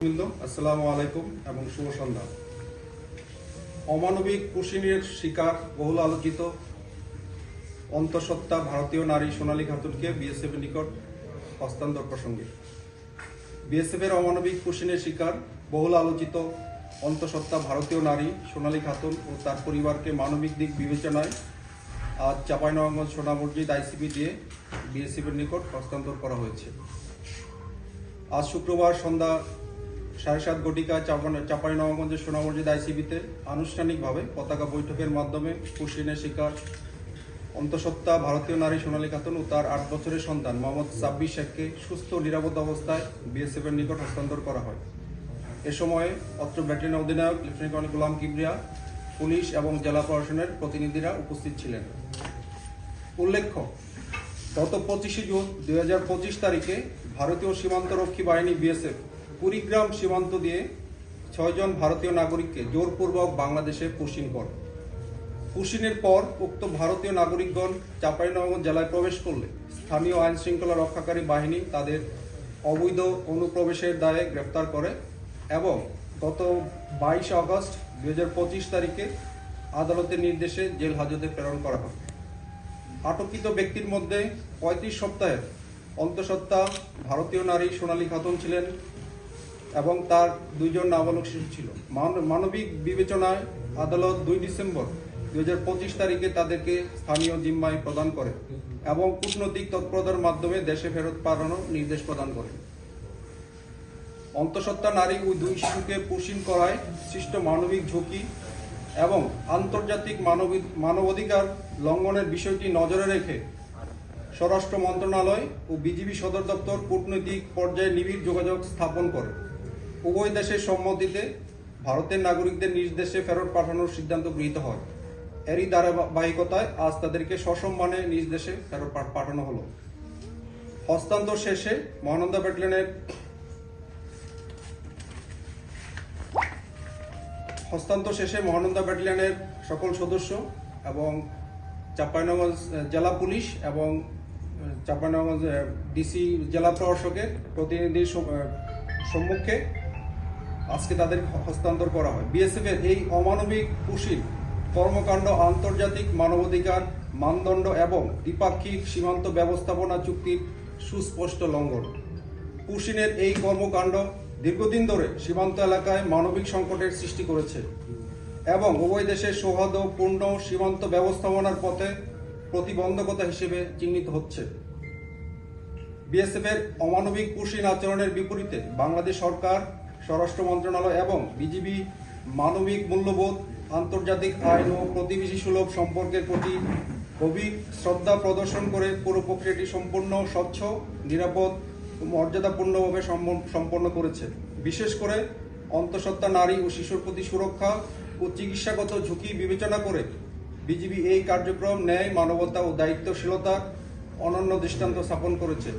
আসসালামু আলাইকুম এবং শুভ সন্ধ্যা। অমানবিক কুশিনের শিকার বহুল আলোচিত অন্তঃসত্ত্বা ভারতীয় নারী সোনালী খাতুনকে বিএসএফ এর নিকট হস্তান্তর প্রসঙ্গে বিএসএফ এর অমানবিক কুশিনের শিকার বহুল আলোচিত অন্তঃসত্ত্বা ভারতীয় নারী সোনালী খাতুন ও তার পরিবারকে মানবিক দিক বিবেচনায় আজ চাঁপাইনবাবগঞ্জ সোনা মসজিদ আইসিবি দিয়ে বিএসএফ এর নিকট হস্তান্তর করা হয়েছে। আজ শুক্রবার সন্ধ্যা 7:30 ঘটিকায় চাঁপাইনবাবগঞ্জের সোনা মসজিদ আইসিবিতে আনুষ্ঠানিকভাবে পতাকা বৈঠকের মাধ্যমে কুশিনের শিকার অন্তঃসত্ত্বা ভারতীয় নারী সোনালী খাতুন ও তার 8 বছরের সন্তান মোহাম্মদ সাব্বির শেখকে সুস্থ নিরাপদ অবস্থায় বিএসএফ এর নিকট হস্তান্তর করা হয়। এ সময়ে অত্র ব্যাটালিয়ন অধিনায়ক লেফটেন্যান্ট কর্নেল গোলাম কিবরিয়া, পুলিশ এবং জেলা প্রশাসনের প্রতিনিধিরা উপস্থিত ছিলেন। উল্লেখ্য, গত 25 জুন 2025 তারিখে ভারতীয় সীমান্তরক্ষী বাহিনী বিএসএফ কুড়িগ্রাম সীমান্ত দিয়ে 6 জন ভারতীয় নাগরিককে জোরপূর্বক বাংলাদেশে পুশিন করে। পুশিনের পর উক্ত ভারতীয় নাগরিকগণ চাঁপাইনবাবগঞ্জ জেলায় প্রবেশ করলে স্থানীয় আইন শৃঙ্খলা রক্ষাকারী বাহিনী তাদের অবৈধ অনুপ্রবেশের দায়ে গ্রেপ্তার করে এবং গত 22 আগস্ট 2025 তারিখে আদালতের নির্দেশে জেল হাজতে প্রেরণ করা হয়। আটককৃত ব্যক্তির মধ্যে 35 সপ্তাহের অন্তঃসত্ত্বা ভারতীয় নারী সোনালী খাতুন ছিলেন এবং তার 2 জন নাবালক শিশু ছিল। মানবিক বিবেচনায় আদালত 2 ডিসেম্বর 2025 তারিখে তাদেরকে স্থানীয় জিম্মায় প্রদান করে এবং কূটনৈতিক তৎপরতার মাধ্যমে দেশে ফেরত পাঠানোর নির্দেশ প্রদান করে। অন্তঃসত্ত্বা নারী ওই 2 শিশুকে পুশিন করায় সৃষ্ট মানবিক ঝুঁকি এবং আন্তর্জাতিক মানবাধিকার লঙ্ঘনের বিষয়টি নজরে রেখে স্বরাষ্ট্র মন্ত্রণালয় ও বিজিবি সদর দপ্তর কূটনৈতিক পর্যায়ে নিবিড় যোগাযোগ স্থাপন করে উভয় দেশের সম্মতিতে ভারতের নাগরিকদের নিজ দেশে ফেরত পাঠানোর সিদ্ধান্ত গৃহীত হয়। এরই ধারাবাহিকতায় আজ তাদেরকে সসম্মানে নিজ দেশে ফেরত পাঠানো হলো। হস্তান্তর শেষে মহানন্দা ব্যাটালিয়নের সকল সদস্য এবং চাঁপাইনবাবগঞ্জ জেলা পুলিশ এবং চাঁপাইনবাবগঞ্জ ডিসি জেলা প্রশাসকের প্রতিনিধির সম্মুখে আজকে তাদের হস্তান্তর করা হয়। বিএসএফ এর এই অমানবিক কুশিন কর্মকাণ্ড আন্তর্জাতিক মানবাধিকার মানদণ্ড এবং দ্বিপাক্ষিক সীমান্ত ব্যবস্থাপনা চুক্তির সুস্পষ্ট লঙ্ঘন। কুশিনের এই কর্মকাণ্ড দীর্ঘদিন ধরে সীমান্ত এলাকায় মানবিক সংকটের সৃষ্টি করেছে এবং উভয় দেশের সৌহার্দ্যপূর্ণ সীমান্ত ব্যবস্থাপনার পথে প্রতিবন্ধকতা হিসেবে চিহ্নিত হচ্ছে। বিএসএফ এর অমানবিক কুশিন আচরণের বিপরীতে বাংলাদেশ সরকার, স্বরাষ্ট্র মন্ত্রণালয় এবং বিজিবি মানবিক মূল্যবোধ, আন্তর্জাতিক আইন ও প্রতিবেশী সুলভ সম্পর্কের প্রতি গভীর শ্রদ্ধা প্রদর্শন করে পুরো প্রক্রিয়াটি সম্পূর্ণ স্বচ্ছ, নিরাপদ ও মর্যাদাপূর্ণভাবে সম্পন্ন করেছে। বিশেষ করে অন্তঃসত্ত্বা নারী ও শিশুর প্রতি সুরক্ষা ও চিকিৎসাগত ঝুঁকি বিবেচনা করে বিজিবি এই কার্যক্রম ন্যায়, মানবতা ও দায়িত্বশীলতার অনন্য দৃষ্টান্ত স্থাপন করেছে।